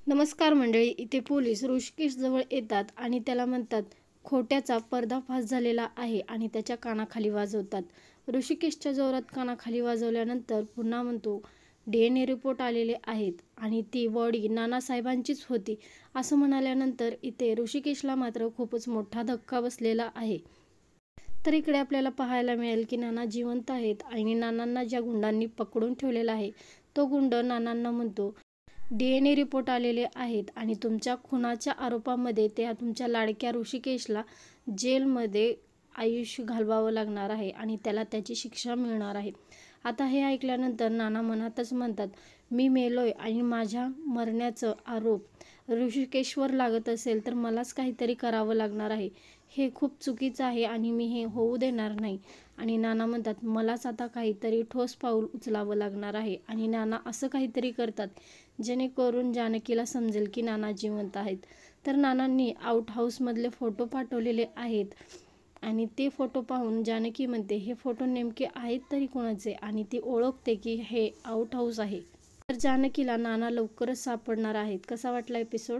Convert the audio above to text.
नमस्कार मंडळी, इथे पोलीस ऋषिकेश जवळ येतात आणि त्याला म्हणतात खोट्याचा पर्दाफाश झालेला आहे आणि त्याच्या कानाखाली वाजवतात. ऋषिकेशच्या जोरात कानाखाली वाजवल्यानंतर पुन्हा म्हणतो DNA रिपोर्ट आलेले आहेत आणि ती बॉडी नानासाहेबांचीच होती असं म्हणाल्यानंतर इथे ऋषिकेशला मात्र खूपच मोठा धक्का बसलेला आहे. तर इकडे आपल्याला पाहायला मिळेल की नाना जिवंत आहेत आणि नानांना ज्या गुंडांनी पकडून ठेवलेला आहे तो गुंड नानांना म्हणतो DNA रिपोर्ट आलेले आहेत आणि तुमच्या खुनाच्या आरोपामध्ये त्या तुमच्या लाडक्या ऋषिकेशला जेलमध्ये आयुष्य घालवावं लागणार आहे आणि त्याला त्याची शिक्षा मिळणार आहे. आता हे ऐकल्यानंतर नाना मनातच म्हणतात, मी मेलोय आणि माझ्या मरण्याचं आरोप ऋषिकेशवर लागत असेल तर मलाच काहीतरी करावं लागणार आहे. हे खूप चुकीचं आहे आणि मी हे होऊ देणार नाही. आणि नाना म्हणतात, मलाच आता काहीतरी ठोस पाऊल उचलावं लागणार आहे. आणि नाना असं काहीतरी करतात जेणेकरून जानकीला समजेल की नाना जिवंत आहेत. तर नानांनी आउट हाऊसमधले फोटो पाठवलेले आहेत आणि ते फोटो पाहून जानकी म्हणते, हे फोटो नेमके आहेत तरी कोणाचे? आणि ती ओळखते की हे आउट हाऊस आहे. तर जानकीला नाना लवकरच सापडणार आहेत. कसा वाटला एपिसोड?